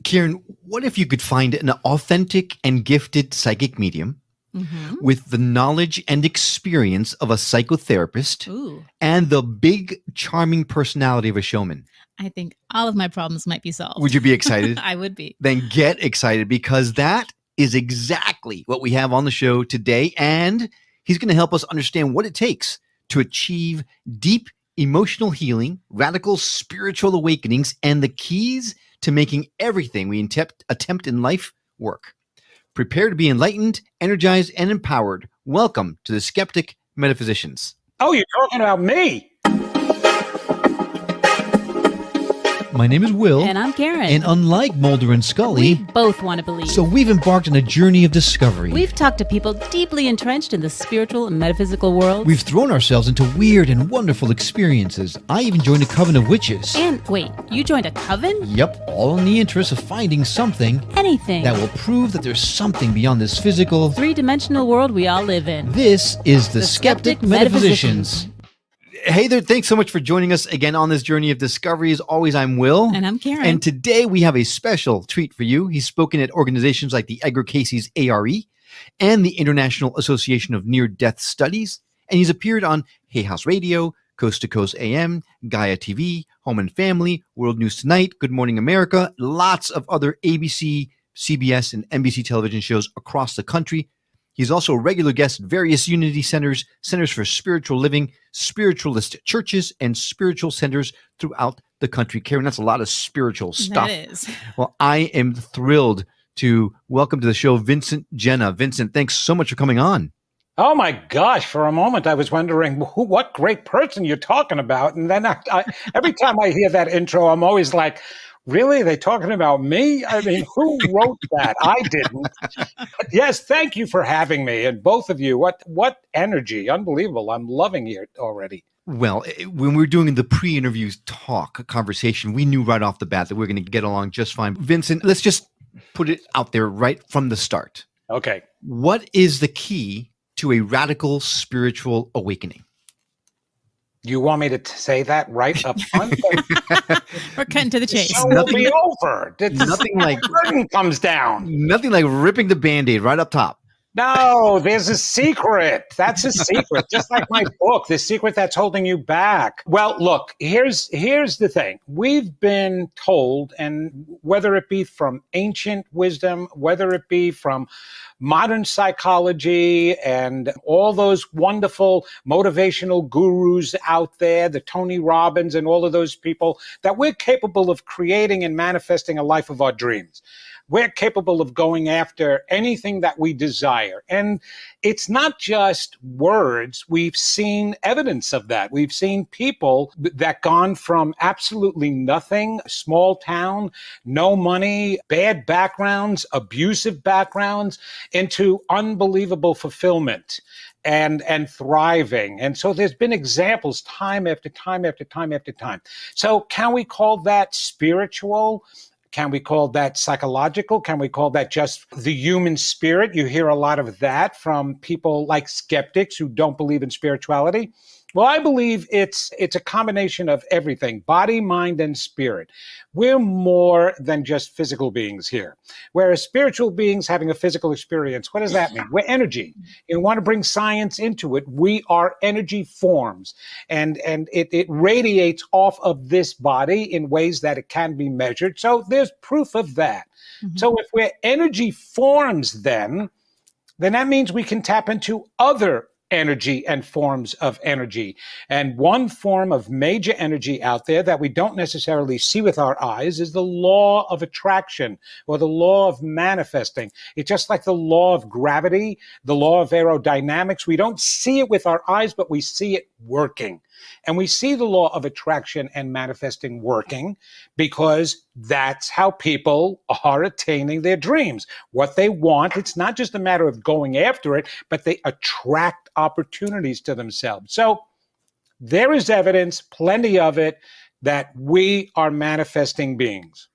Karen, what if you could find an authentic and gifted psychic medium with the knowledge and experience of a psychotherapist and the big, charming personality of a showman? I think all of my problems might be solved. Would you be excited? I would be. Then get excited, because that is exactly what we have on the show today. And he's going to help us understand what it takes to achieve deep emotional healing, radical spiritual awakenings, and the keys to making everything we attempt in life work. Prepare to be enlightened, energized, and empowered. Welcome to the Skeptic Metaphysicians. Oh, you're talking about me. My name is Will. And I'm Karen. And unlike Mulder and Scully, we both want to believe. So we've embarked on a journey of discovery. We've talked to people deeply entrenched in the spiritual and metaphysical world. We've thrown ourselves into weird and wonderful experiences. I even joined a coven of witches. And wait, you joined a coven? Yep, all in the interest of finding something. Anything. That will prove that there's something beyond this physical, three-dimensional world we all live in. This is the Skeptic Metaphysicians. Hey there, thanks so much for joining us again on this journey of discovery. As always, I'm Will. And I'm Karen. And today we have a special treat for you. He's spoken at organizations like the Edgar Cayce's ARE and the International Association of Near-Death Studies. And he's appeared on Hay House Radio, Coast to Coast AM, Gaia TV, Home and Family, World News Tonight, Good Morning America, lots of other ABC, CBS, and NBC television shows across the country. He's also a regular guest at various Unity Centers, Centers for Spiritual Living, spiritualist churches, and spiritual centers throughout the country. Karen, that's a lot of spiritual stuff. That is. Well, I am thrilled to welcome to the show Vincent Genna. Vincent, thanks so much for coming on. Oh my gosh, for a moment I was wondering what great person you're talking about. And then I every time I hear that intro, I'm always like, really? Are they talking about me? I mean, who wrote that? I didn't. But yes, thank you for having me. And both of you, what energy. Unbelievable. I'm loving it already. Well, when we were doing the pre-interview conversation, we knew right off the bat that we were going to get along just fine. Vincent, let's just put it out there right from the start. Okay. What is the key to a radical spiritual awakening? You want me to say that right up front? We're cutting to the chase. The show will be over. Nothing like the curtain comes down. Nothing like ripping the Band-Aid right up top. No, there's a secret. That's a secret. Just like my book, The Secret That's Holding You Back. Well, look, here's the thing. We've been told, and whether it be from ancient wisdom, whether it be from modern psychology and all those wonderful motivational gurus out there, the Tony Robbins and all of those people, that we're capable of creating and manifesting a life of our dreams. We're capable of going after anything that we desire. And it's not just words. We've seen evidence of that. We've seen people that gone from absolutely nothing, small town, no money, bad backgrounds, abusive backgrounds, into unbelievable fulfillment and thriving. And so there's been examples time after time after time after time. So can we call that spiritual? Can we call that psychological? Can we call that just the human spirit? You hear a lot of that from people like skeptics who don't believe in spirituality. Well, I believe it's a combination of everything, body, mind, and spirit. We're more than just physical beings here. Whereas spiritual beings having a physical experience, what does that mean? We're energy. You want to bring science into it. We are energy forms, and it radiates off of this body in ways that it can be measured. So there's proof of that. Mm-hmm. So if we're energy forms, then that means we can tap into other energy and forms of energy. And one form of major energy out there that we don't necessarily see with our eyes is the law of attraction, or the law of manifesting. It's just like the law of gravity, the law of aerodynamics. We don't see it with our eyes, but we see it working. And we see the law of attraction and manifesting working because that's how people are attaining their dreams. What they want, it's not just a matter of going after it, but they attract opportunities to themselves. So there is evidence, plenty of it, that we are manifesting beings.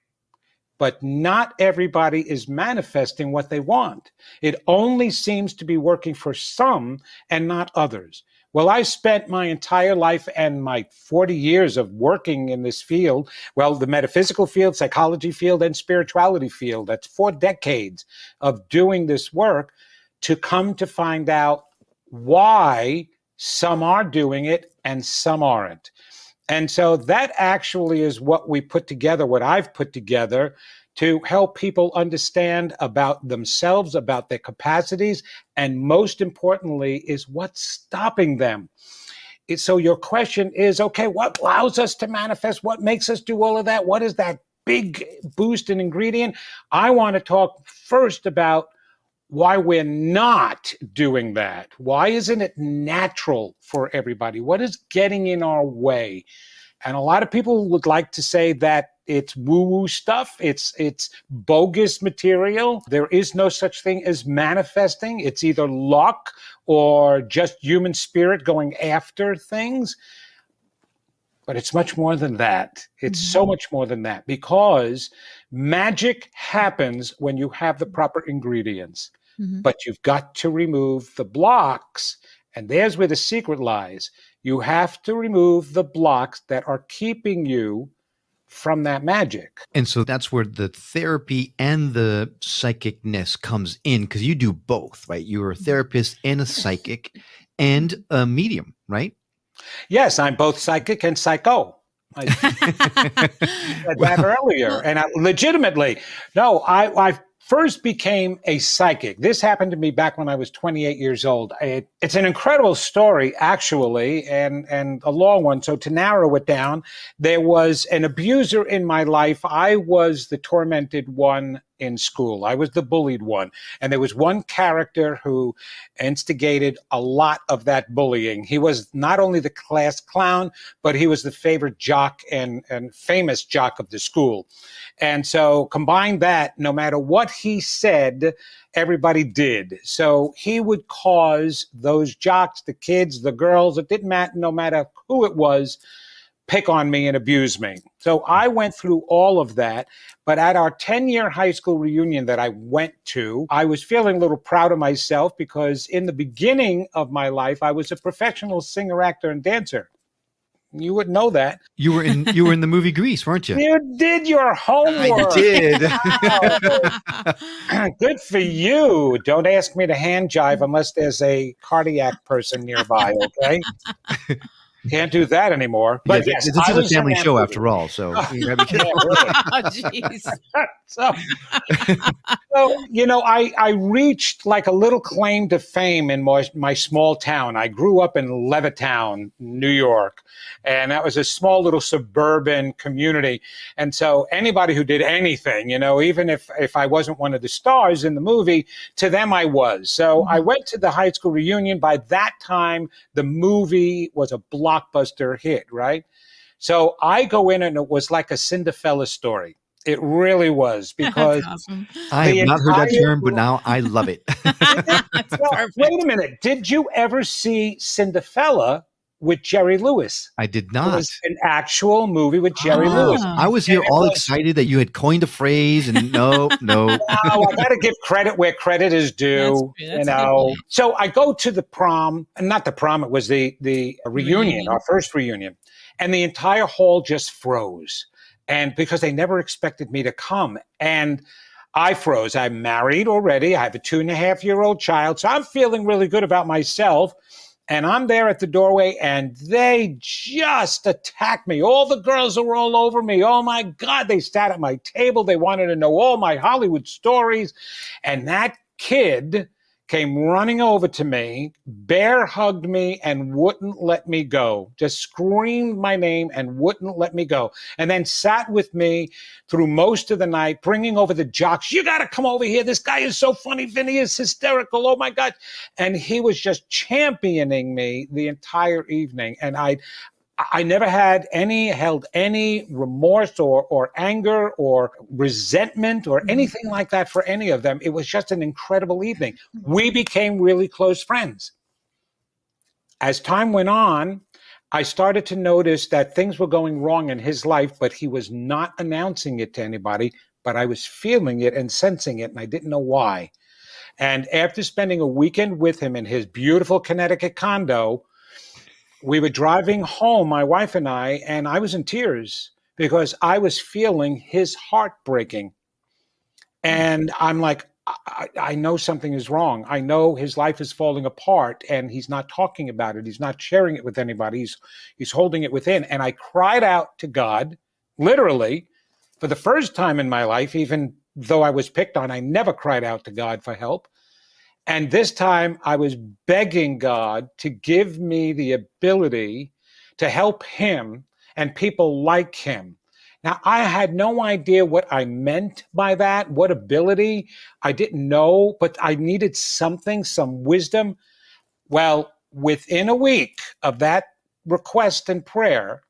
But not everybody is manifesting what they want. It only seems to be working for some and not others. Well, I spent my entire life and my 40 years of working in this field, well, the metaphysical field, psychology field, and spirituality field. That's 4 decades of doing this work to come to find out why some are doing it and some aren't. And so that actually is what we put together, what I've put together to help people understand about themselves, about their capacities, and most importantly, is what's stopping them. So your question is, okay, what allows us to manifest? What makes us do all of that? What is that big boost and ingredient? I want to talk first about why we're not doing that. Why isn't it natural for everybody? What is getting in our way? And a lot of people would like to say that it's woo-woo stuff. It's bogus material. There is no such thing as manifesting. It's either luck or just human spirit going after things. But it's much more than that. It's so much more than that, because magic happens when you have the proper ingredients. But you've got to remove the blocks. And there's where the secret lies. You have to remove the blocks that are keeping you from that magic. And so that's where the therapy and the psychicness comes in, because you do both, right? You're a therapist and a psychic and a medium, right? Yes, I'm both psychic and psycho. I said that earlier. And legitimately, no, I first became a psychic. This happened to me back when I was 28 years old. It's an incredible story, actually, and a long one. So to narrow it down, there was an abuser in my life. I was the tormented one in school. I was the bullied one. And there was one character who instigated a lot of that bullying. He was not only the class clown, but he was the favorite jock and famous jock of the school. And so combine that, no matter what he said, everybody did. So he would cause those jocks, the kids, the girls, it didn't matter, no matter who it was, pick on me and abuse me. So I went through all of that. But at our 10-year high school reunion that I went to, I was feeling a little proud of myself, because in the beginning of my life, I was a professional singer, actor, and dancer. You wouldn't know that. You were in the movie Grease, weren't you? You did your homework. I did. Wow. Good for you. Don't ask me to hand jive unless there's a cardiac person nearby, okay? Can't do that anymore. But yeah, yes, this is a family show after all. So, yeah, really. Oh, jeez. So, I reached like a little claim to fame in my small town. I grew up in Levittown, New York, and that was a small little suburban community. And so anybody who did anything, even if I wasn't one of the stars in the movie, to them I was. So I went to the high school reunion. By that time, the movie was a blockbuster hit, right? So I go in and it was like a Cinderella story. It really was, because awesome. I have not heard that term, but now I love it. Well, wait a minute. Did you ever see Cinderella with Jerry Lewis? I did It not. was an actual movie with Jerry Lewis. I was here all excited that you had coined a phrase, and no. I got to give credit where credit is due. That's So I go to the prom, and not the prom, it was the reunion, our first reunion, and the entire hall just froze. And because they never expected me to come. And I froze. I'm married already. I have a 2.5-year-old child. So I'm feeling really good about myself. And I'm there at the doorway, and they just attacked me. All the girls were all over me. Oh, my God. They sat at my table. They wanted to know all my Hollywood stories. And that kid came running over to me, bear hugged me, and wouldn't let me go. Just screamed my name and wouldn't let me go. And then sat with me through most of the night, bringing over the jocks. You got to come over here. This guy is so funny. Vinny is hysterical. Oh, my God. And he was just championing me the entire evening. And I never held any remorse or anger or resentment or anything like that for any of them. It was just an incredible evening. We became really close friends. As time went on, I started to notice that things were going wrong in his life, but he was not announcing it to anybody, but I was feeling it and sensing it, and I didn't know why. And after spending a weekend with him in his beautiful Connecticut condo, we were driving home, my wife and I was in tears because I was feeling his heart breaking. And I'm like, I know something is wrong. I know his life is falling apart and he's not talking about it. He's not sharing it with anybody. He's holding it within. And I cried out to God, literally, for the first time in my life, even though I was picked on, I never cried out to God for help. And this time I was begging God to give me the ability to help him and people like him. Now, I had no idea what I meant by that, what ability. I didn't know, but I needed something, some wisdom. Well, within a week of that request and prayer,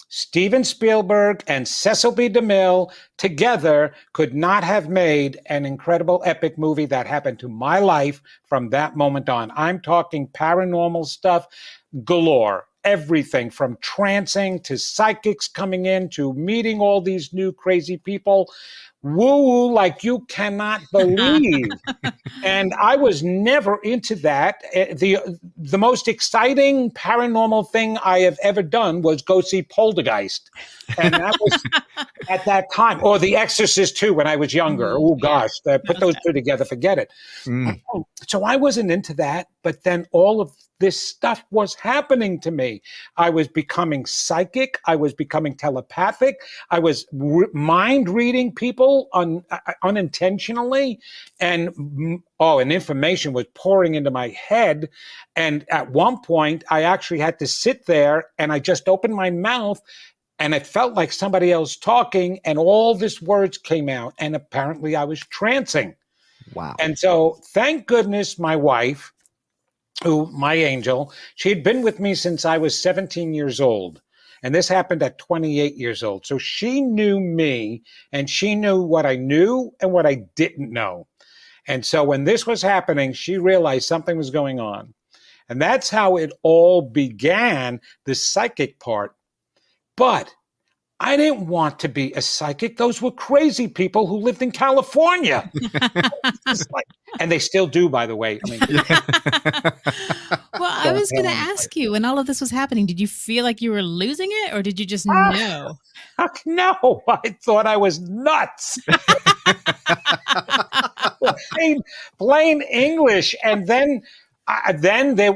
Steven Spielberg and Cecil B. DeMille together could not have made an incredible epic movie that happened to my life from that moment on. I'm talking paranormal stuff galore. Everything from trancing to psychics coming in to meeting all these new crazy people. Woo-woo like you cannot believe. And I was never into that. The most exciting paranormal thing I have ever done was go see Poltergeist. And that was at that time. Or The Exorcist too, when I was younger. Oh, gosh. Put those two together, forget it. So I wasn't into that. But then all of this stuff was happening to me. I was becoming psychic. I was becoming telepathic. I was mind reading people unintentionally. And information was pouring into my head. And at one point, I actually had to sit there and I just opened my mouth and it felt like somebody else talking and all these words came out. And apparently I was trancing. Wow. And so thank goodness my wife, my angel, she had been with me since I was 17 years old. And this happened at 28 years old. So she knew me and she knew what I knew and what I didn't know. And so when this was happening, she realized something was going on. And that's how it all began, the psychic part. But I didn't want to be a psychic. Those were crazy people who lived in California. And they still do, by the way. I mean, well, I was going to ask you, when all of this was happening, did you feel like you were losing it or did you just know? No, I thought I was nuts. plain English. And then they,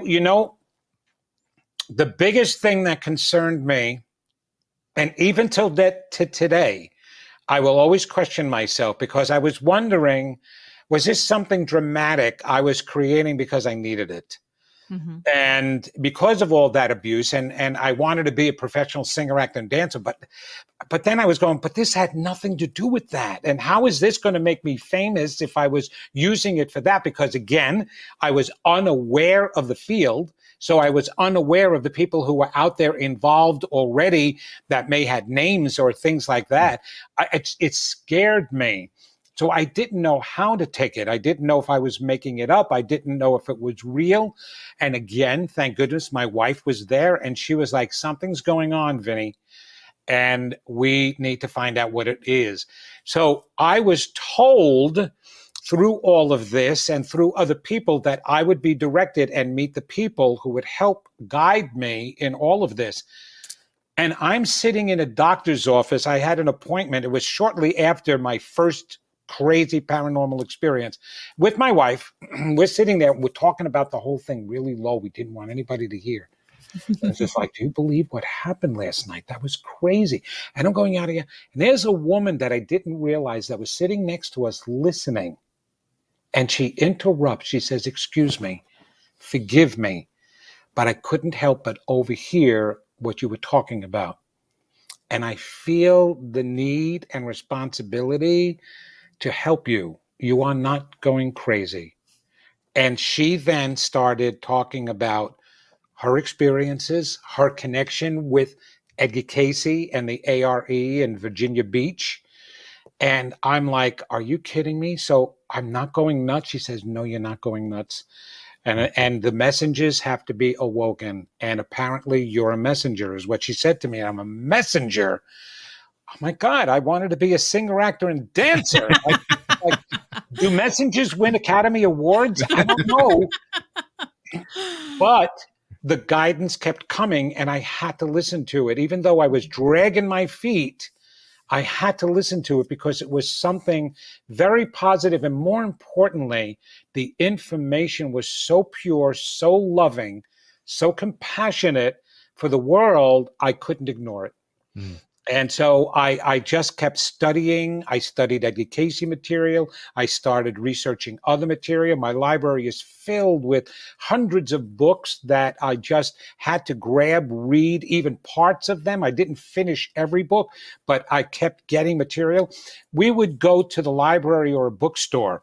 the biggest thing that concerned me, and even till to today, I will always question myself because I was wondering, was this something dramatic I was creating because I needed it? Mm-hmm. And because of all that abuse, and I wanted to be a professional singer, actor, and dancer, but then I was going, but this had nothing to do with that. And how is this going to make me famous if I was using it for that? Because again, I was unaware of the field. So I was unaware of the people who were out there involved already that may have names or things like that. It scared me. So I didn't know how to take it. I didn't know if I was making it up. I didn't know if it was real. And again, thank goodness my wife was there and she was like, something's going on, Vinny, and we need to find out what it is. So I was told through all of this and through other people that I would be directed and meet the people who would help guide me in all of this. And I'm sitting in a doctor's office. I had an appointment. It was shortly after my first crazy paranormal experience with my wife. We're sitting there. We're talking about the whole thing really low. We didn't want anybody to hear. It's just like, do you believe what happened last night? That was crazy. And I'm going out here. And there's a woman that I didn't realize that was sitting next to us listening. And she interrupts. She says, excuse me, forgive me, but I couldn't help but overhear what you were talking about. And I feel the need and responsibility to help you. You are not going crazy. And she then started talking about her experiences, her connection with Edgar Casey and the ARE in Virginia Beach. And I'm like, are you kidding me? So I'm not going nuts. She says, no, you're not going nuts. And the messengers have to be awoken. And apparently you're a messenger is what she said to me. I'm a messenger. Oh my God, I wanted to be a singer, actor, and dancer. Like, do messengers win Academy Awards? I don't know. But the guidance kept coming and I had to listen to it. Even though I was dragging my feet, I had to listen to it because it was something very positive. And more importantly, the information was so pure, so loving, so compassionate for the world, I couldn't ignore it. Mm. And so I just kept studying. I studied education material. I started researching other material. My library is filled with hundreds of books that I just had to grab, read, even parts of them. I didn't finish every book, but I kept getting material. We would go to the library or a bookstore.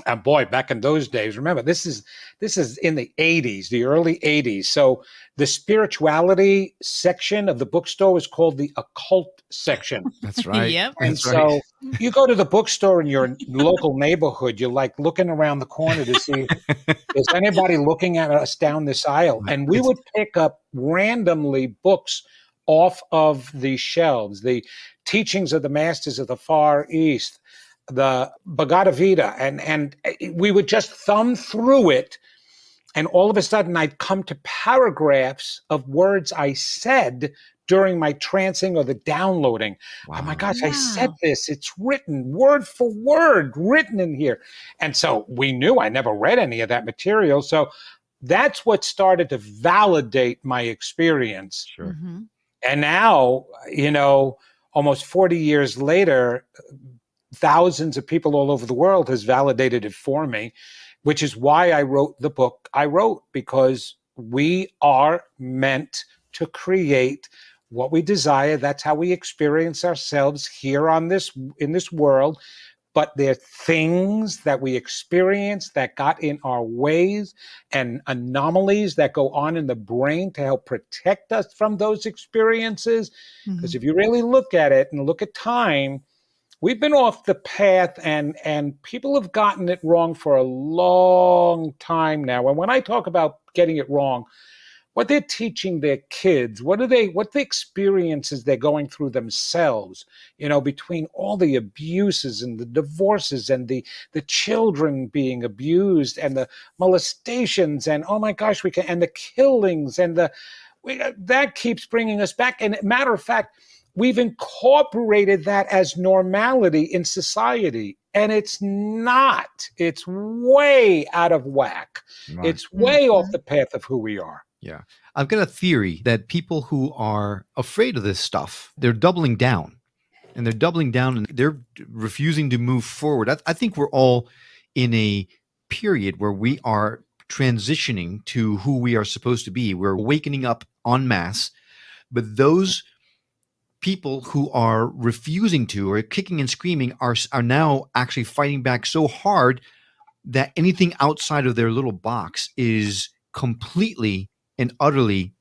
And boy, back in those days, remember, this is in the 80s, the early 80s. So the spirituality section of the bookstore was called the occult section. That's right. Yep. And That's right. so you go to the bookstore in your local neighborhood, you're like looking around the corner to see, is anybody looking at us down this aisle? And we would pick up randomly books off of the shelves, the teachings of the masters of the Far East, the Bhagavad Gita, and we would just thumb through it. And all of a sudden, I'd come to paragraphs of words I said during my trancing or the downloading. Wow. Oh my gosh, I Wow. said this. It's written word for word, written in here. And so we knew I never read any of that material. So that's what started to validate my experience. Sure. Mhm. And now, almost 40 years later, thousands of people all over the world has validated it for me, which is why I wrote the book I wrote, because we are meant to create what we desire. That's how we experience ourselves here in this world. But there are things that we experience that got in our ways and anomalies that go on in the brain to help protect us from those experiences. Because Mhm. if you really look at it and look at time, we've been off the path and people have gotten it wrong for a long time now. And when I talk about getting it wrong, what they're teaching their kids, what the experiences they're going through themselves, between all the abuses and the divorces and the children being abused and the molestations and, oh my gosh, and the killings and that keeps bringing us back. And matter of fact, we've incorporated that as normality in society, and it's not. It's way out of whack. Right. It's way off Mhm. the path of who we are. Yeah. I've got a theory that people who are afraid of this stuff, they're doubling down. And they're doubling down and they're refusing to move forward. I think we're all in a period where we are transitioning to who we are supposed to be. We're wakening up en masse. But those people who are refusing to or kicking and screaming are now actually fighting back so hard that anything outside of their little box is completely and utterly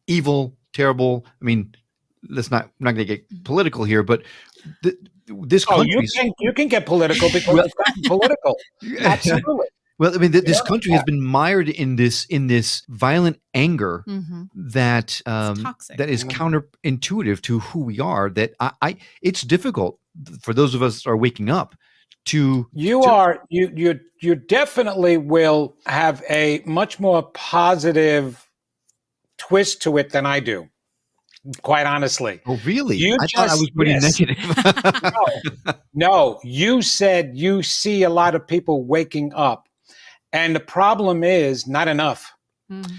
evil, terrible. I mean, I'm not going to get political here, but this Oh, country. you can get political because Well- it's gotten political. Absolutely. Well, I mean, this Yeah. country has been mired in this violent anger Mhm. that It's toxic. that is Mhm. counterintuitive to who we are. That it's difficult for those of us that are waking up to. You definitely will have a much more positive twist to it than I do, quite honestly. Oh, really? You I thought I just- was pretty yes. negative. No, you said you see a lot of people waking up, and the problem is not enough. Mhm.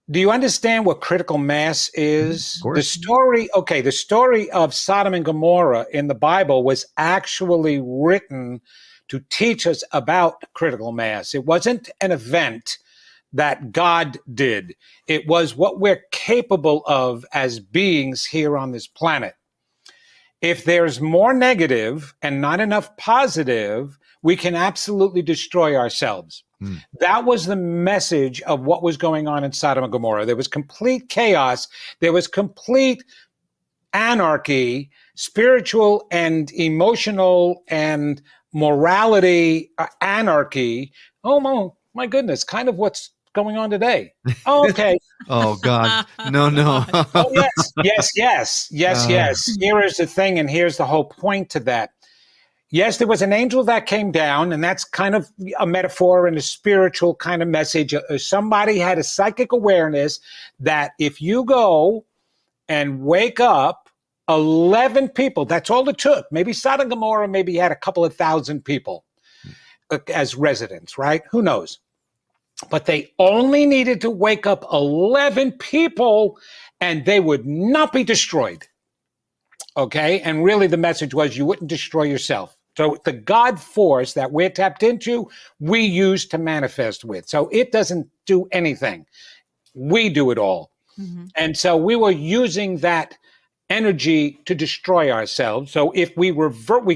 Do you understand what critical mass is? Of course. The story of Sodom and Gomorrah in the Bible was actually written to teach us about critical mass. It wasn't an event that God did. It was what we're capable of as beings here on this planet. If there's more negative and not enough positive, we can absolutely destroy ourselves. Hmm. That was the message of what was going on in Sodom and Gomorrah. There was complete chaos. There was complete anarchy, spiritual and emotional and morality anarchy. Oh my goodness, kind of what's going on today. Oh, okay. Oh God, no. Oh, yes. Here is the thing, and here's the whole point to that. Yes, there was an angel that came down, and that's kind of a metaphor and a spiritual kind of message. Somebody had a psychic awareness that if you go and wake up 11 people, that's all it took. Maybe Sodom and Gomorrah maybe had a couple of thousand people as residents, right? Who knows? But they only needed to wake up 11 people and they would not be destroyed. Okay? And really the message was you wouldn't destroy yourself. So the God force that we're tapped into, we use to manifest with. So it doesn't do anything. We do it all. Mm-hmm. And so we were using that energy to destroy ourselves. So if we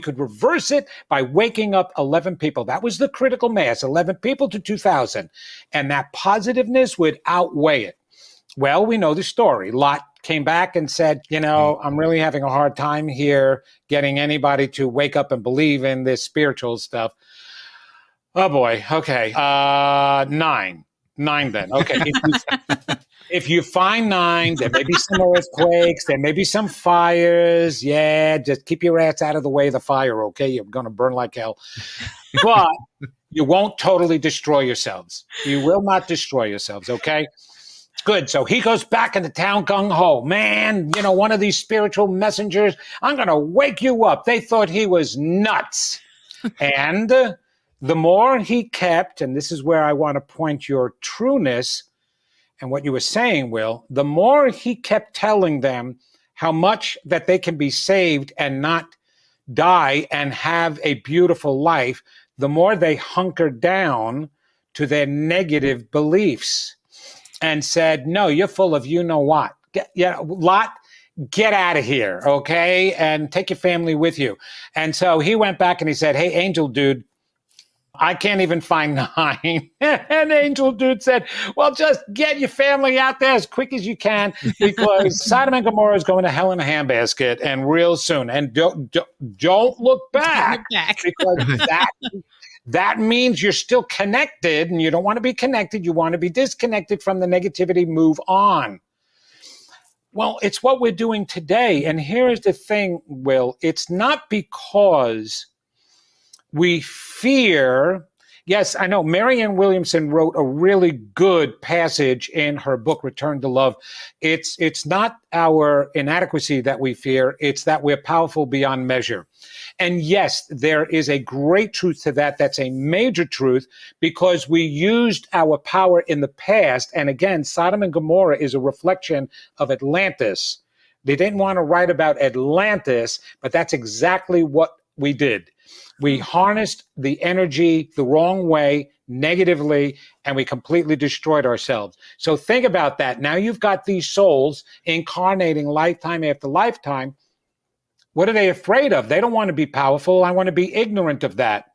could reverse it by waking up 11 people. That was the critical mass, 11 people to 2,000. And that positiveness would outweigh it. Well, we know the story. Lot came back and said, I'm really having a hard time here getting anybody to wake up and believe in this spiritual stuff. Oh boy. Okay. 9 then. Okay. If you find 9, there may be some earthquakes, there may be some fires. Yeah, just keep your ass out of the way of the fire, okay? You're going to burn like hell. But you won't totally destroy yourselves. You will not destroy yourselves, okay? Good. So he goes back into town gung-ho. Man, one of these spiritual messengers, I'm going to wake you up. They thought he was nuts. And the more he kept, and this is where I want to point your trueness, and what you were saying, Will, the more he kept telling them how much that they can be saved and not die and have a beautiful life, the more they hunkered down to their negative beliefs and said, no, you're full of you-know-what. Lot, get out of here, okay? And take your family with you. And so he went back and he said, hey, angel dude, I can't even find 9. And Angel Dude said, well, just get your family out there as quick as you can because Sodom and Gomorrah is going to hell in a handbasket and real soon. And don't look back because that means you're still connected and you don't want to be connected. You want to be disconnected from the negativity. Move on. Well, it's what we're doing today. And here's the thing, Will. It's not because we fear. Yes, I know Marianne Williamson wrote a really good passage in her book, Return to Love. It's not our inadequacy that we fear. It's that we're powerful beyond measure. And yes, there is a great truth to that. That's a major truth because we used our power in the past. And again, Sodom and Gomorrah is a reflection of Atlantis. They didn't want to write about Atlantis, but that's exactly what we did. We harnessed the energy the wrong way, negatively, and we completely destroyed ourselves. So think about that. Now you've got these souls incarnating lifetime after lifetime. What are they afraid of? They don't want to be powerful. I want to be ignorant of that.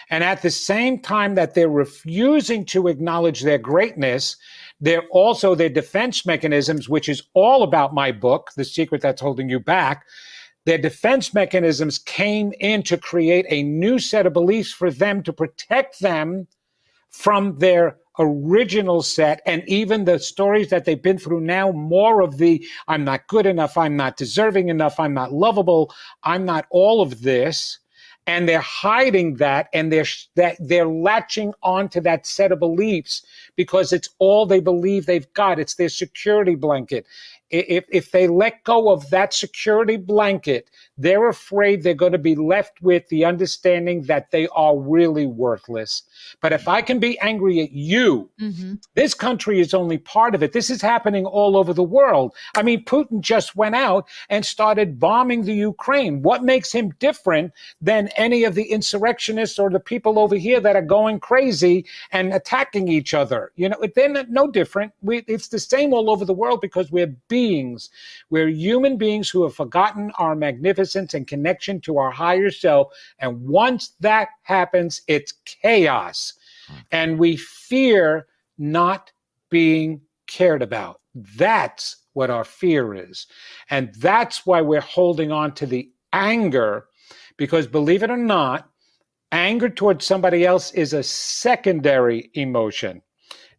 And at the same time that they're refusing to acknowledge their greatness, they're also their defense mechanisms, which is all about my book, The Secret That's Holding You Back. Their defense mechanisms came in to create a new set of beliefs for them to protect them from their original set and even the stories that they've been through now, more of the I'm not good enough, I'm not deserving enough, I'm not lovable, I'm not all of this. And they're hiding that and they're latching onto that set of beliefs because it's all they believe they've got. It's their security blanket. If they let go of that security blanket, they're afraid they're going to be left with the understanding that they are really worthless. But if I can be angry at you, this country is only part of it. This is happening all over the world. I mean, Putin just went out and started bombing the Ukraine. What makes him different than any of the insurrectionists or the people over here that are going crazy and attacking each other? They're no different. It's the same all over the world because we're beings. We're human beings who have forgotten our magnificence and connection to our higher self. And once that happens, it's chaos. And we fear not being cared about. That's what our fear is. And that's why we're holding on to the anger, because believe it or not, anger towards somebody else is a secondary emotion.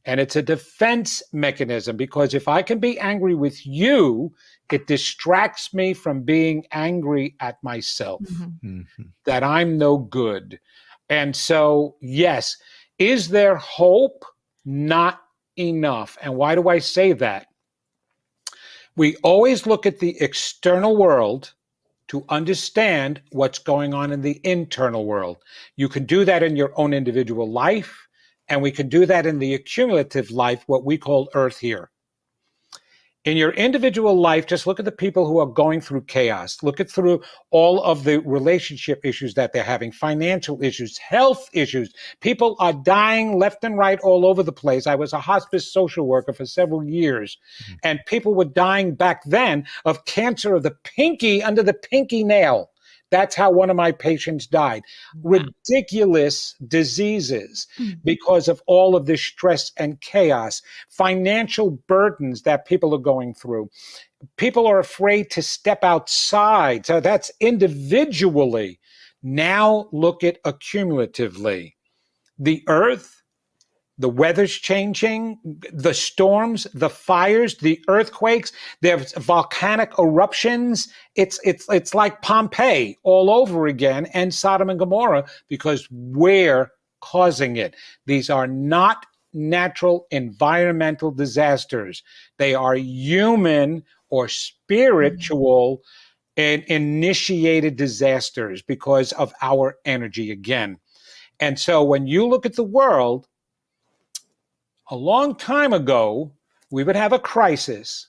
And it's a defense mechanism because if I can be angry with you, It distracts me from being angry at myself, Mm-hmm. that I'm no good. And so, yes, is there hope? Not enough. And why do I say that? We always look at the external world to understand what's going on in the internal world. You can do that in your own individual life, and we can do that in the accumulative life, what we call Earth here. In your individual life, just look at the people who are going through chaos. Look at through all of the relationship issues that they're having, financial issues, health issues. People are dying left and right all over the place. I was a hospice social worker for several years, and people were dying back then of cancer of the pinky under the pinky nail. That's how one of my patients died. Ridiculous diseases because of all of this stress and chaos, financial burdens that people are going through. People are afraid to step outside. So that's individually. Now look at accumulatively. The earth, the weather's changing, the storms, the fires, the earthquakes, there's volcanic eruptions. It's like Pompeii all over again, and Sodom and Gomorrah, because we're causing it. These are not natural environmental disasters. They are human or spiritual and initiated disasters because of our energy again. And so when you look at the world, a long time ago, we would have a crisis,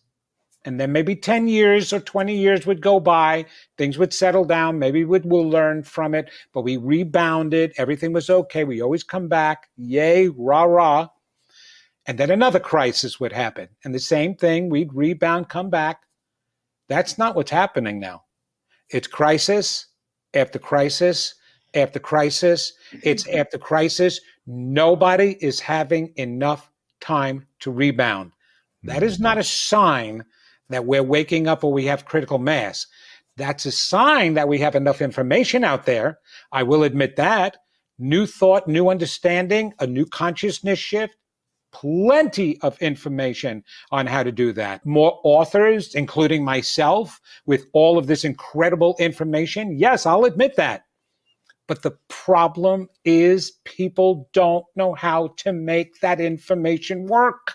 and then maybe 10 years or 20 years would go by, things would settle down, maybe we'll learn from it, but we rebounded, everything was okay, we always come back, yay, rah, rah. And then another crisis would happen, and the same thing, we'd rebound, come back. That's not what's happening now. It's crisis after crisis after crisis. It's after crisis. Nobody is having enough time to rebound. That is not a sign that we're waking up or we have critical mass. That's a sign that we have enough information out there. I will admit that. New thought, new understanding, a new consciousness shift. Plenty of information on how to do that. More authors, including myself, with all of this incredible information. Yes, I'll admit that. But the problem is people don't know how to make that information work.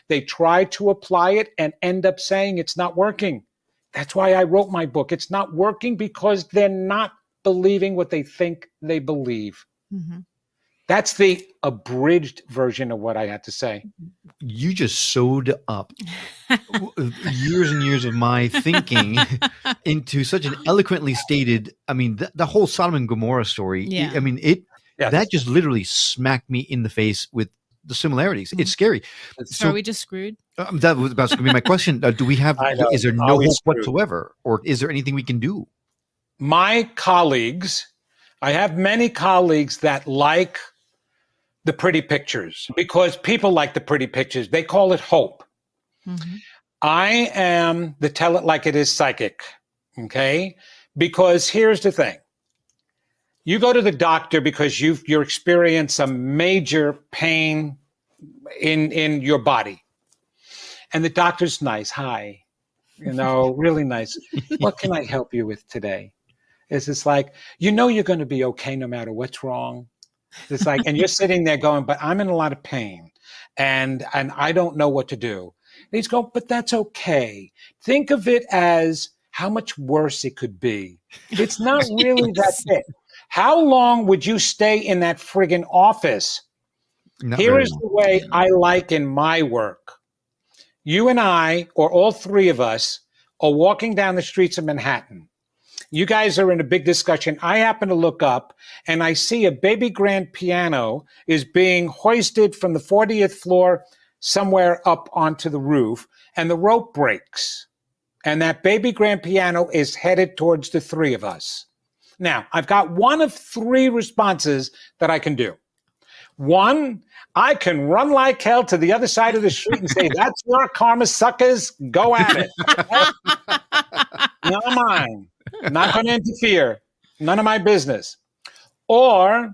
They try to apply it and end up saying it's not working. That's why I wrote my book. It's not working because they're not believing what they think they believe. Mm-hmm. That's the abridged version of what I had to say. You just sewed up years and years of my thinking into such an eloquently stated, I mean, the whole Sodom and Gomorrah story, Yeah. I mean, Yes. that just literally smacked me in the face with the similarities. It's scary. So are we just screwed? That was about to be my question. Do we have, I know. is there no Always hope screwed. whatsoever? Or is there anything we can do? My colleagues, I have many colleagues that like the pretty pictures because people like the pretty pictures. They call it hope. Mm-hmm. I am the tell it like it is psychic, okay? Because here's the thing. You go to the doctor because you're experiencing some major pain in your body. And the doctor's nice. Hi, really nice. What can I help you with today? It's like, you're going to be okay no matter what's wrong. It's like, and you're sitting there going, but I'm in a lot of pain and I don't know what to do. And he's going, but that's okay. Think of it as how much worse it could be. It's not really that big. How long would you stay in that friggin' office? Not Here very is long. the way I like in my work. You and I, or all three of us, are walking down the streets of Manhattan. You guys are in a big discussion. I happen to look up and I see a baby grand piano is being hoisted from the 40th floor somewhere up onto the roof, and the rope breaks. And that baby grand piano is headed towards the three of us. Now, I've got one of three responses that I can do. One, I can run like hell to the other side of the street and say, that's your karma, suckers. Go at it. None of mine. Not going to interfere. None of my business. Or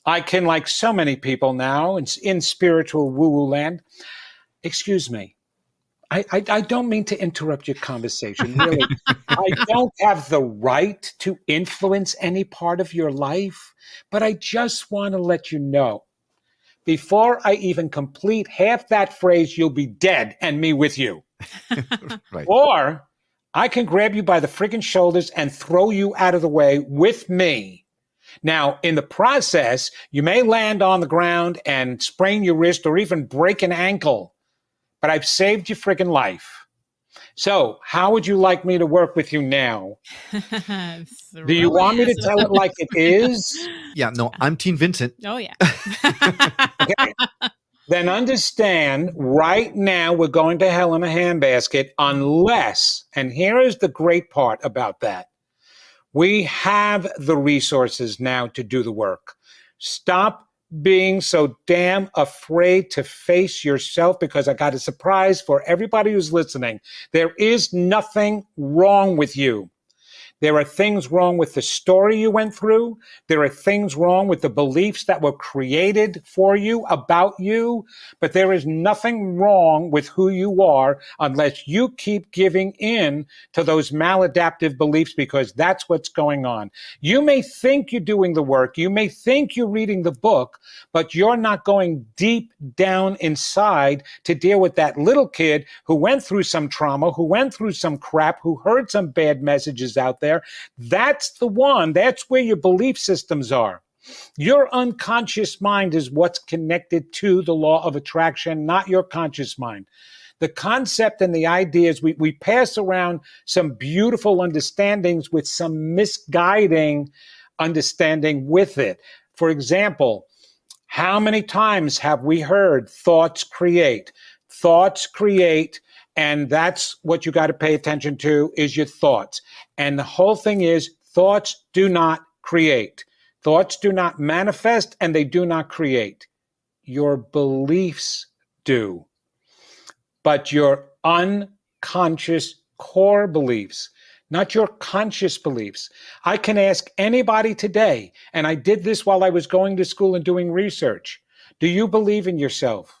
I can, like so many people now in spiritual woo-woo land, excuse me, I don't mean to interrupt your conversation, really. I don't have the right to influence any part of your life, but I just want to let you know, before I even complete half that phrase, you'll be dead and me with you. Right. Or I can grab you by the friggin' shoulders and throw you out of the way with me. Now, in the process, you may land on the ground and sprain your wrist or even break an ankle, but I've saved your friggin' life. So, how would you like me to work with you now? Do you want me to tell it like it is? Yeah, no, I'm Team Vincent. Oh, yeah. Okay. Then understand right now we're going to hell in a handbasket unless, and here is the great part about that, we have the resources now to do the work. Stop being so damn afraid to face yourself, because I got a surprise for everybody who's listening. There is nothing wrong with you. There are things wrong with the story you went through. There are things wrong with the beliefs that were created for you, about you. But there is nothing wrong with who you are unless you keep giving in to those maladaptive beliefs, because that's what's going on. You may think you're doing the work. You may think you're reading the book, but you're not going deep down inside to deal with that little kid who went through some trauma, who went through some crap, who heard some bad messages out there. That's the one. That's where your belief systems are. Your unconscious mind is what's connected to the law of attraction, not your conscious mind. The concept and the ideas, we pass around some beautiful understandings with some misguiding understanding with it. For example, how many times have we heard thoughts create? Thoughts create. And that's what you got to pay attention to, is your thoughts. And the whole thing is, thoughts do not create. Thoughts do not manifest, and they do not create. Your beliefs do. But your unconscious core beliefs, not your conscious beliefs. I can ask anybody today, and I did this while I was going to school and doing research, do you believe in yourself?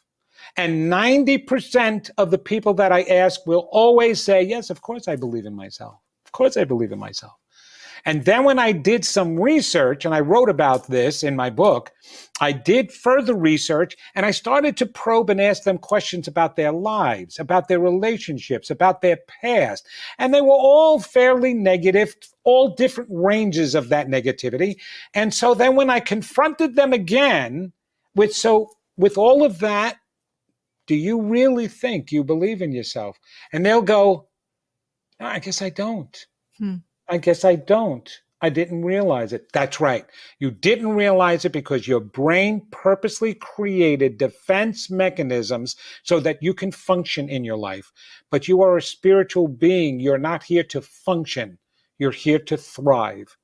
And 90% of the people that I ask will always say, yes, of course I believe in myself. Of course I believe in myself. And then when I did some research, and I wrote about this in my book, I did further research, and I started to probe and ask them questions about their lives, about their relationships, about their past. And they were all fairly negative, all different ranges of that negativity. And so then when I confronted them again with all of that, do you really think you believe in yourself? And they'll go, no, I guess I don't. I guess I don't. I didn't realize it. That's right. You didn't realize it because your brain purposely created defense mechanisms so that you can function in your life. But you are a spiritual being. You're not here to function. You're here to thrive.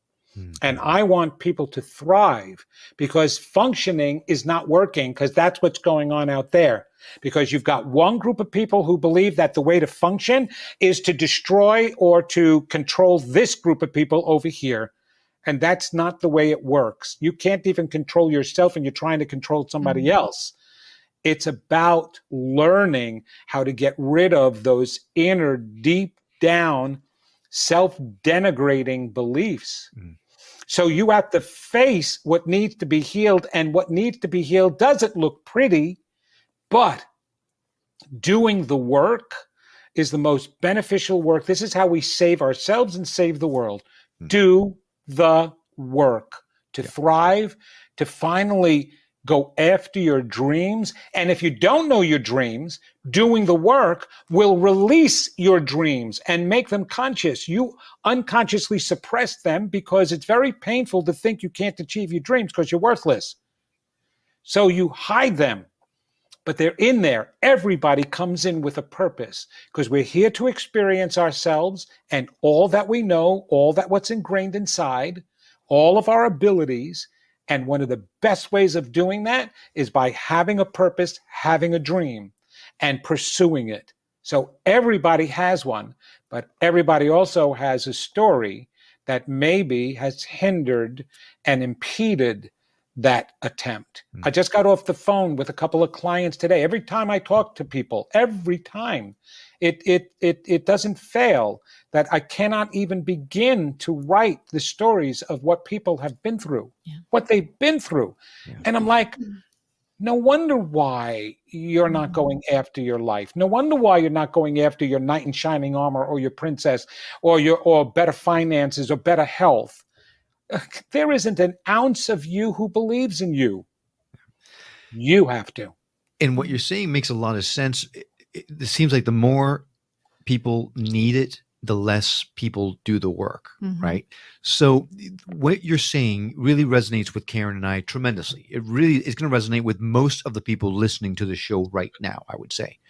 And I want people to thrive, because functioning is not working, because that's what's going on out there. Because you've got one group of people who believe that the way to function is to destroy or to control this group of people over here. And that's not the way it works. You can't even control yourself, and you're trying to control somebody else. It's about learning how to get rid of those inner, deep down, self-denigrating beliefs. So you have to face what needs to be healed, and what needs to be healed doesn't look pretty, but doing the work is the most beneficial work. This is how we save ourselves and save the world. Do the work to thrive, to finally go after your dreams. And if you don't know your dreams, doing the work will release your dreams and make them conscious. You unconsciously suppress them because it's very painful to think you can't achieve your dreams because you're worthless. So you hide them, but they're in there. Everybody comes in with a purpose, because we're here to experience ourselves and all that we know, all that what's ingrained inside, all of our abilities. And one of the best ways of doing that is by having a purpose, having a dream, and pursuing it. So everybody has one, but everybody also has a story that maybe has hindered and impeded that attempt. Mm. I just got off the phone with a couple of clients today. Every time I talk to people, every time, it doesn't fail that I cannot even begin to write the stories of what people have been through, what they've been through. Yeah. And I'm like, no wonder why you're not going after your life. No wonder why you're not going after your knight in shining armor or your princess or better finances or better health. There isn't an ounce of you who believes in you. You have to. And what you're saying makes a lot of sense. It seems like the more people need it, the less people do the work, right? So what you're saying really resonates with Karen and I tremendously. It really is going to resonate with most of the people listening to the show right now, I would say.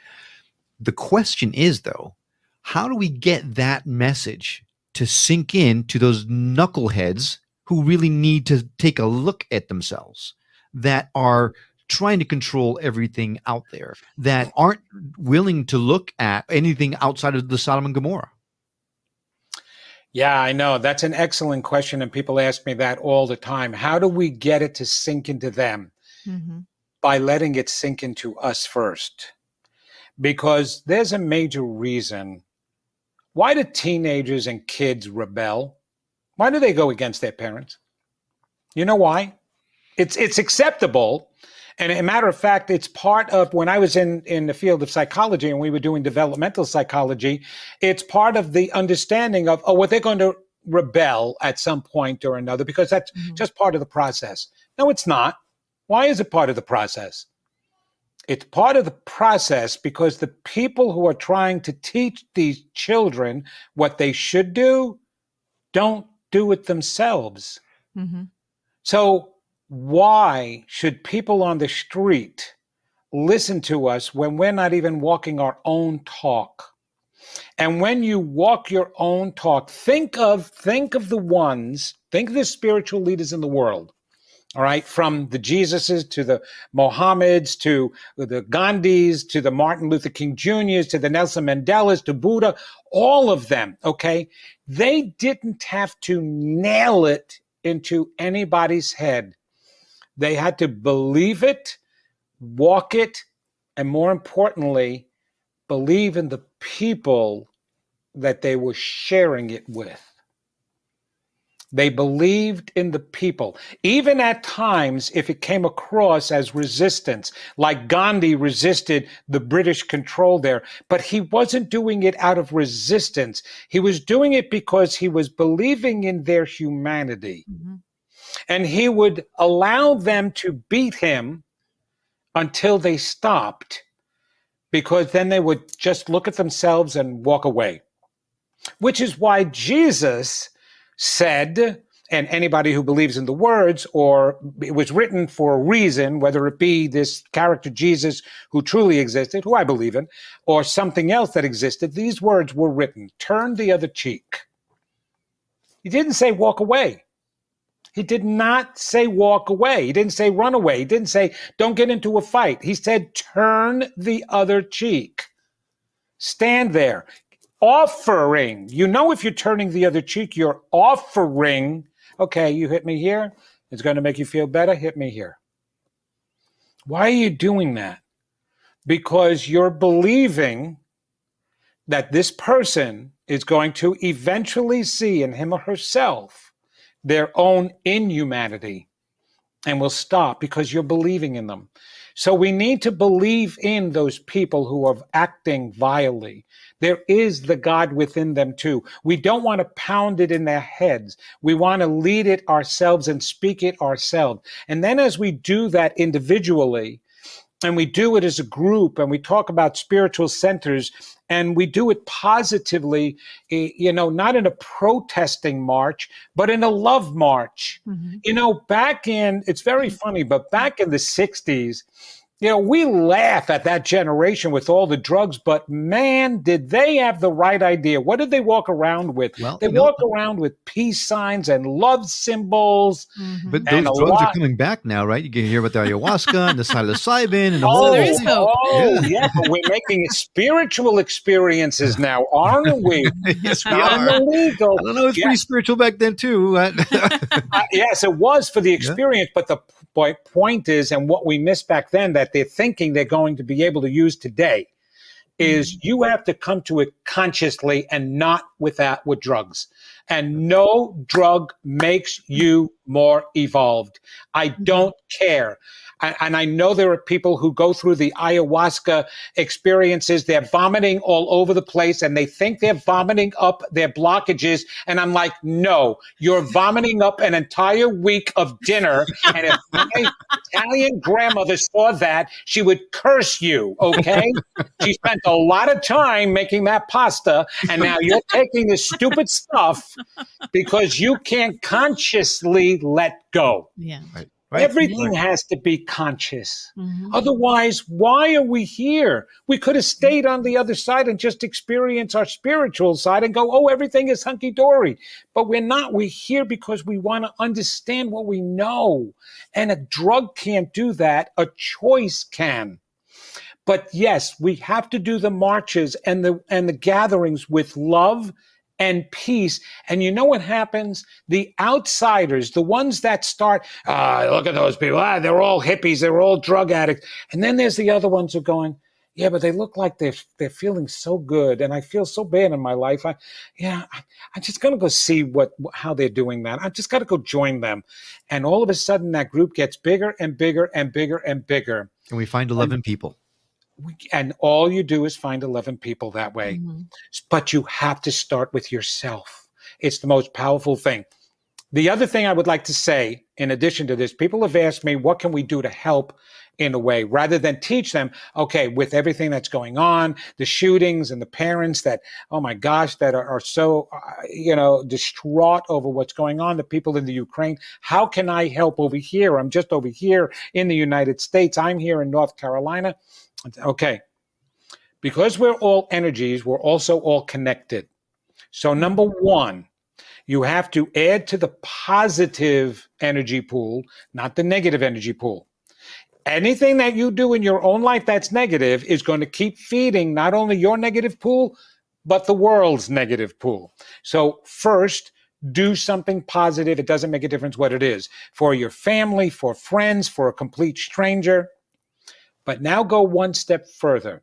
The question is, though, how do we get that message to sink in to those knuckleheads who really need to take a look at themselves, that are trying to control everything out there, that aren't willing to look at anything outside of the Sodom and Gomorrah? Yeah, I know. That's an excellent question. And people ask me that all the time. How do we get it to sink into them? By letting it sink into us first. Because there's a major reason. Why do teenagers and kids rebel? Why do they go against their parents? You know why? It's acceptable. And a matter of fact, it's part of when I was in the field of psychology and we were doing developmental psychology, it's part of the understanding of, what they're going to rebel at some point or another, because that's just part of the process. No, it's not. Why is it part of the process? It's part of the process because the people who are trying to teach these children what they should do don't do it themselves. So why should people on the street listen to us when we're not even walking our own talk? And when you walk your own talk, think of the spiritual leaders in the world. All right, from the Jesuses to the Mohammeds to the Gandhis to the Martin Luther King Jr.'s to the Nelson Mandelas to Buddha, all of them, okay, they didn't have to nail it into anybody's head. They had to believe it, walk it, and more importantly, believe in the people that they were sharing it with. They believed in the people. Even at times, if it came across as resistance, like Gandhi resisted the British control there, but he wasn't doing it out of resistance. He was doing it because he was believing in their humanity. And he would allow them to beat him until they stopped, because then they would just look at themselves and walk away. Which is why Jesus said, and anybody who believes in the words, or it was written for a reason, whether it be this character Jesus who truly existed, who I believe in, or something else that existed, these words were written: turn the other cheek. He didn't say walk away. He did not say walk away. He didn't say run away. He didn't say don't get into a fight. He said turn the other cheek. Stand there. Offering. You know, if you're turning the other cheek, you're offering. Okay, you hit me here. It's going to make you feel better. Hit me here. Why are you doing that? Because you're believing that this person is going to eventually see in him or herself their own inhumanity and will stop because you're believing in them. So we need to believe in those people who are acting vilely. There is the God within them too. We don't want to pound it in their heads. We want to lead it ourselves and speak it ourselves. And then as we do that individually, and we do it as a group, and we talk about spiritual centers, and we do it positively, not in a protesting march, but in a love march. It's very funny, but back in the 60s, We laugh at that generation with all the drugs, but man, did they have the right idea. What did they walk around with? Well, They walk around with peace signs and love symbols. But And those a drugs are lot. coming back now, right? You can hear about the ayahuasca and the psilocybin and the Oh, whole there is thing. hope. But we're making it spiritual experiences now, aren't we? Yes, we Beyond are. the legal. I don't know. It's pretty Yes. spiritual back then too. Yes, it was for the experience, but the point is, and what we missed back then, that they're thinking they're going to be able to use today, is you have to come to it consciously and not with drugs. And no drug makes you more evolved. I don't care. And I know there are people who go through the ayahuasca experiences. They're vomiting all over the place and they think they're vomiting up their blockages. And I'm like, no, you're vomiting up an entire week of dinner. And if my Italian grandmother saw that, she would curse you, okay? She spent a lot of time making that pasta. And now you're taking this stupid stuff because you can't consciously let go. Yeah. Right. Everything has to be conscious. Otherwise, why are we here? We could have stayed on the other side and just experience our spiritual side and go, oh, everything is hunky-dory. But we're not. We're here because we want to understand what we know. And a drug can't do that. A choice can. But yes, we have to do the marches and the gatherings with love and peace. And you know what happens? The outsiders, the ones that start, look at those people. They're all hippies. They're all drug addicts. And then there's the other ones who are going, yeah, but they look like they're feeling so good. And I feel so bad in my life. I'm just going to go see how they're doing that. I just got to go join them. And all of a sudden that group gets bigger and bigger and bigger and bigger. And we find 11 people. And all you do is find 11 people that way. But you have to start with yourself. It's the most powerful thing. The other thing I would like to say, in addition to this, people have asked me, what can we do to help in a way, rather than teach them, okay, with everything that's going on, the shootings and the parents that, oh my gosh, that are so, distraught over what's going on, the people in the Ukraine, how can I help over here? I'm just over here in the United States. I'm here in North Carolina. Okay, because we're all energies, we're also all connected. So number one, you have to add to the positive energy pool, not the negative energy pool. Anything that you do in your own life that's negative is going to keep feeding not only your negative pool, but the world's negative pool. So first, do something positive. It doesn't make a difference what it is. For your family, for friends, for a complete stranger. But now go one step further.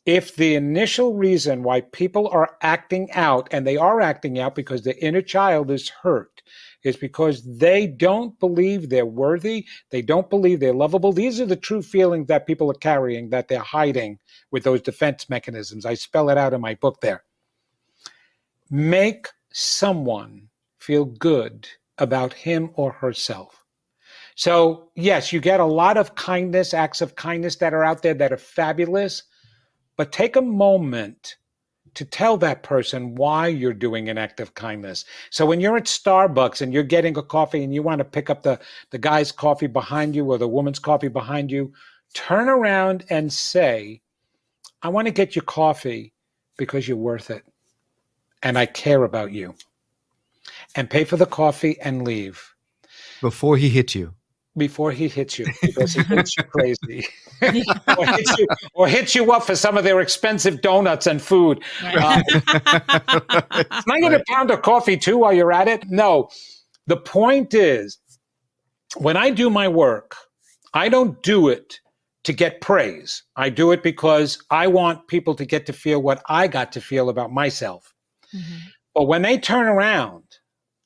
If the initial reason why people are acting out, and they are acting out because their inner child is hurt, is because they don't believe they're worthy, they don't believe they're lovable. These are the true feelings that people are carrying, that they're hiding with those defense mechanisms. I spell it out in my book there. Make someone feel good about him or herself. So, yes, you get a lot of kindness, acts of kindness that are out there that are fabulous, but take a moment to tell that person why you're doing an act of kindness. So when you're at Starbucks and you're getting a coffee and you want to pick up the guy's coffee behind you or the woman's coffee behind you, turn around and say, I want to get your coffee because you're worth it and I care about you. And pay for the coffee and leave. Before he hits you. Before he hits you, because he thinks you're crazy. or hits you up for some of their expensive donuts and food. Right. Can I get a pound of coffee too while you're at it? No. The point is, when I do my work, I don't do it to get praise. I do it because I want people to get to feel what I got to feel about myself. But when they turn around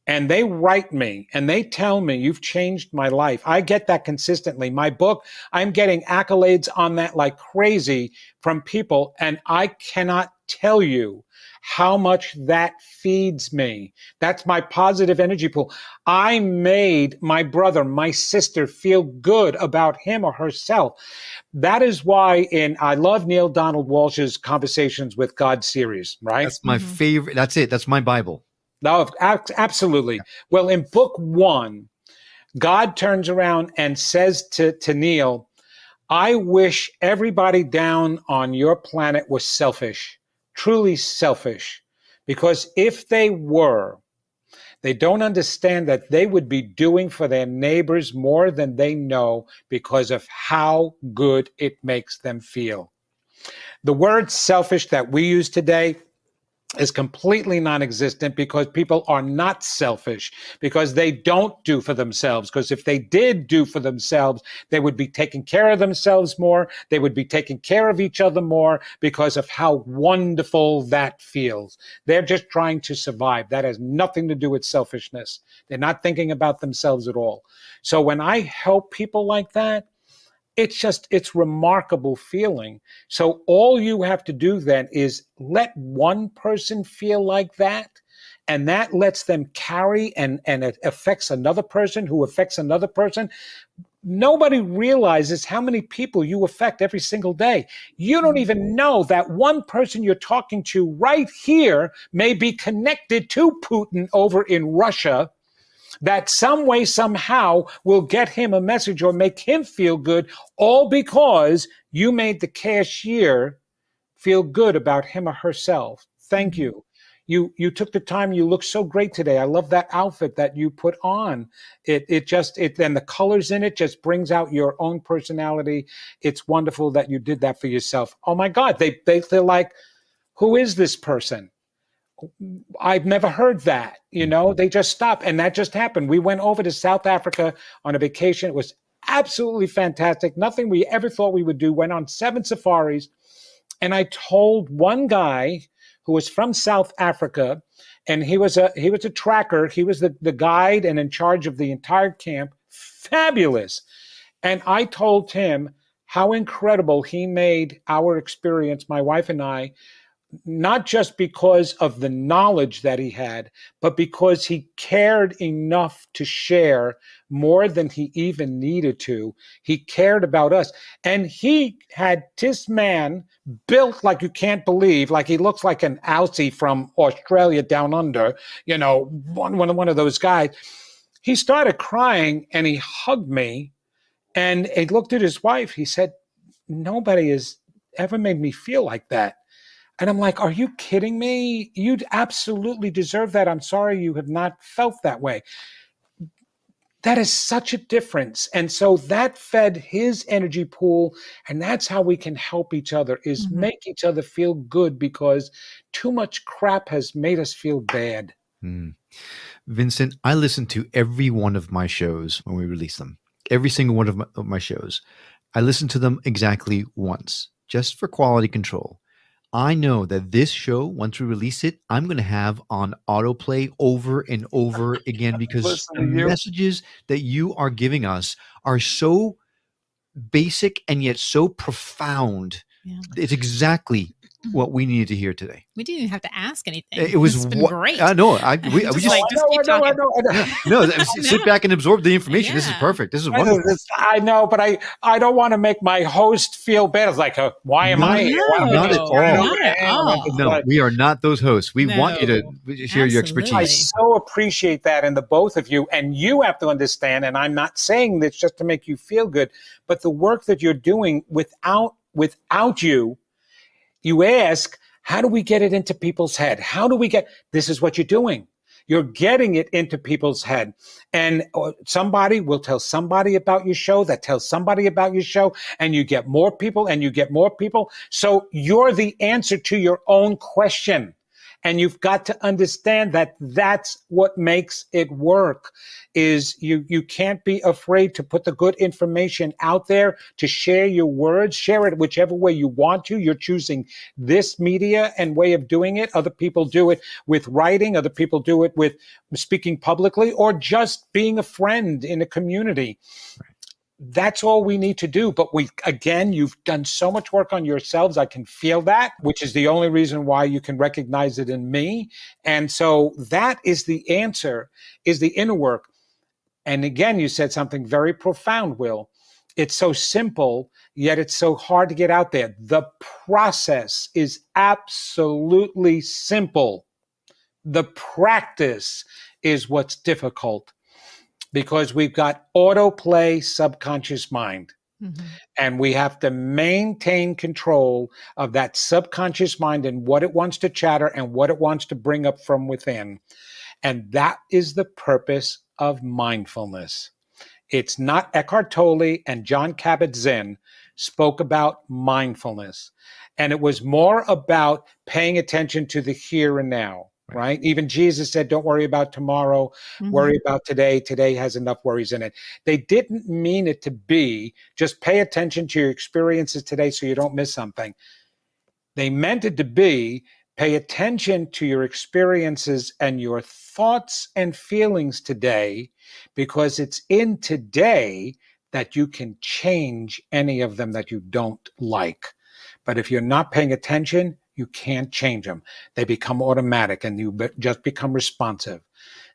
and they write me and they tell me, you've changed my life, I get that consistently. My book, I'm getting accolades on that like crazy from people. And I cannot tell you how much that feeds me. That's my positive energy pool. I made my brother, my sister feel good about him or herself. That is why I love Neil Donald Walsh's Conversations with God series, right? That's my favorite. That's it. That's my Bible. No, absolutely. Well, in book 1, God turns around and says to Neil, I wish everybody down on your planet was selfish, truly selfish, because if they were, they don't understand that they would be doing for their neighbors more than they know because of how good it makes them feel. The word selfish that we use today is completely non-existent because people are not selfish, because they don't do for themselves. Because if they did do for themselves, they would be taking care of themselves more. They would be taking care of each other more because of how wonderful that feels. They're just trying to survive. That has nothing to do with selfishness. They're not thinking about themselves at all. So when I help people like that, it's remarkable feeling. So all you have to do then is let one person feel like that, and that lets them carry, and it affects another person who affects another person. Nobody realizes how many people you affect every single day. You don't even know that one person you're talking to right here may be connected to Putin over in Russia, that some way, somehow will get him a message or make him feel good, all because you made the cashier feel good about him or herself. Thank you. You took the time. You look so great today. I love that outfit that you put on. It and the colors in it just brings out your own personality. It's wonderful that you did that for yourself. Oh my God, they're like, who is this person? I've never heard that. They just stopped. And that just happened. We went over to South Africa on a vacation. It was absolutely fantastic. Nothing we ever thought we would do. Went on 7 safaris. And I told one guy who was from South Africa, and he was a tracker. He was the guide and in charge of the entire camp. Fabulous. And I told him how incredible he made our experience, my wife and I, not just because of the knowledge that he had, but because he cared enough to share more than he even needed to. He cared about us. And he had this man built like you can't believe, like he looks like an Aussie from Australia down under, one of those guys. He started crying and he hugged me and he looked at his wife. He said, nobody has ever made me feel like that. And I'm like, are you kidding me? You'd absolutely deserve that. I'm sorry you have not felt that way. That is such a difference. And so that fed his energy pool. And that's how we can help each other, is make each other feel good, because too much crap has made us feel bad. Vincent, I listen to every one of my shows when we release them. Every single one of my shows. I listen to them exactly once, just for quality control. I know that this show, once we release it, I'm going to have on autoplay over and over again, because the messages that you are giving us are so basic and yet so profound. Yeah. It's exactly what we needed to hear today. We didn't even have to ask anything. It was great. I know. We just keep talking. Sit back and absorb the information. Yeah. This is perfect. This is wonderful. I know, but I don't want to make my host feel bad. It's like, why am I here? Not at all. No, we are not those hosts. We want you to share your expertise. I so appreciate that in the both of you. And you have to understand, and I'm not saying this just to make you feel good, but the work that you're doing without you, you ask, how do we get it into people's head? How do we this is what you're doing. You're getting it into people's head. And somebody will tell somebody about your show that tells somebody about your show, and you get more people and you get more people. So you're the answer to your own question. And you've got to understand that that's what makes it work, is you can't be afraid to put the good information out there, to share your words, share it whichever way you want to. You're choosing this media and way of doing it. Other people do it with writing. Other people do it with speaking publicly, or just being a friend in a community. That's all we need to do. But you've done so much work on yourselves. I can feel that, which is the only reason why you can recognize it in me. And so that is the answer, is the inner work. And again, you said something very profound, Will. It's so simple, yet it's so hard to get out there. The process is absolutely simple. The practice is what's difficult, because we've got autoplay subconscious mind. Mhm. And we have to maintain control of that subconscious mind and what it wants to chatter and what it wants to bring up from within. And that is the purpose of mindfulness. It's not Eckhart Tolle and John Kabat-Zinn spoke about mindfulness. And it was more about paying attention to the here and now, right? Even Jesus said, don't worry about tomorrow, worry about today. Today has enough worries in it. They didn't mean it to be just pay attention to your experiences today so you don't miss something. They meant it to be pay attention to your experiences and your thoughts and feelings today, because it's in today that you can change any of them that you don't like. But if you're not paying attention, you can't change them. They become automatic and you just become responsive.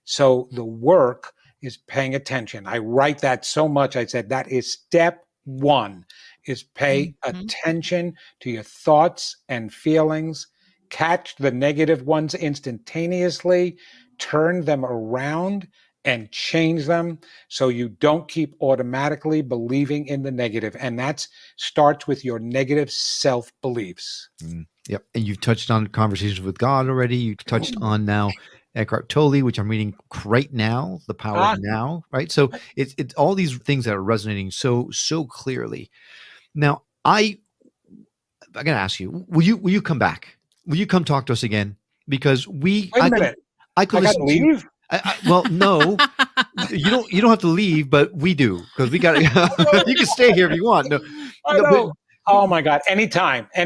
So the work is paying attention. I write that so much. I said that is step one, is pay attention to your thoughts and feelings, catch the negative ones instantaneously, turn them around and change them so you don't keep automatically believing in the negative. And that starts with your negative self-beliefs. Yep. And you've touched on conversations with God already. You've touched on now Eckhart Tolle, which I'm reading right now, The Power of Now, right? So it's all these things that are resonating so clearly. Now, I got to ask you, will you come back? Will you come talk to us again? Because Wait a minute. I could I gotta listen leave? well, no, you don't have to leave, but we do, because we got to, you can stay here if you want. No, I know. Oh my God. Anytime. I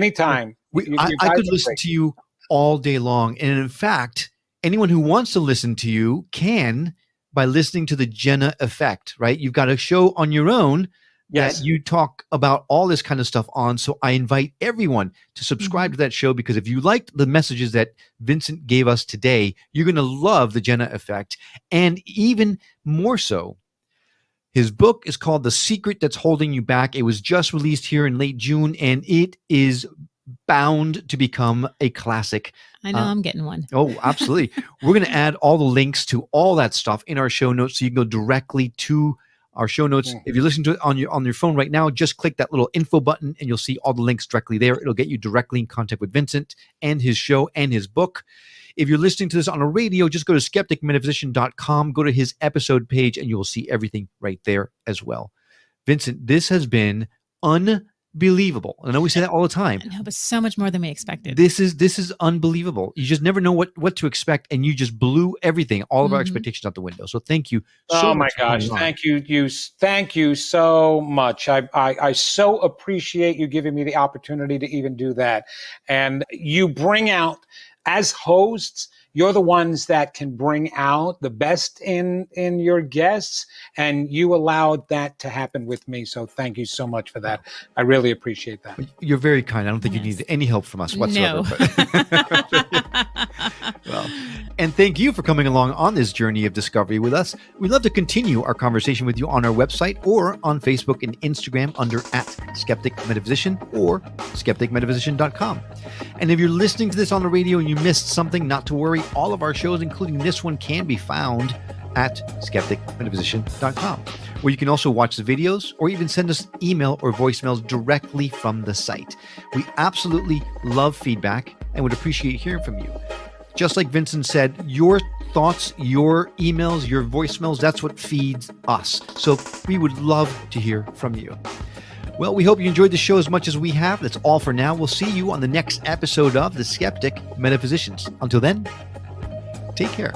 could listen to you all day long. And in fact, anyone who wants to listen to you can by listening to the Jenna Effect, right? You've got a show on your own that you talk about all this kind of stuff on. So I invite everyone to subscribe to that show, because if you liked the messages that Vincent gave us today, you're going to love the Jenna Effect. And even more so, his book is called The Secret That's Holding You Back. It was just released here in late June, and it is bound to become a classic. I know I'm getting one. Oh, absolutely. We're going to add all the links to all that stuff in our show notes, so you can go directly to our show notes. If you're listening to it on your phone right now, just click that little info button and you'll see all the links directly there. It'll get you directly in contact with Vincent and his show and his book. If you're listening to this on a radio, just go to skepticmetaphysician.com, go to his episode page, and you'll see everything right there as well. Vincent, this has been unbelievable. I know we say that all the time. I know, but so much more than we expected. This is unbelievable. You just never know what to expect, and you just blew everything, all of our expectations out the window. So thank you so much. Oh my gosh, thank you. Thank you so much. I so appreciate you giving me the opportunity to even do that. And you bring out, as hosts, you're the ones that can bring out the best in your guests, and you allowed that to happen with me. So thank you so much for that. I really appreciate that. You're very kind. I don't think you need any help from us whatsoever. No. Well, and thank you for coming along on this journey of discovery with us. We'd love to continue our conversation with you on our website or on Facebook and Instagram under @SkepticMetaphysician or skepticmetaphysician.com. And if you're listening to this on the radio and you missed something, not to worry. All of our shows, including this one, can be found at skepticmetaphysician.com, where you can also watch the videos or even send us email or voicemails directly from the site. We absolutely love feedback and would appreciate hearing from you. Just like Vincent said, your thoughts, your emails, your voicemails, that's what feeds us. So we would love to hear from you. Well, we hope you enjoyed the show as much as we have. That's all for now. We'll see you on the next episode of The Skeptic Metaphysicians. Until then, take care.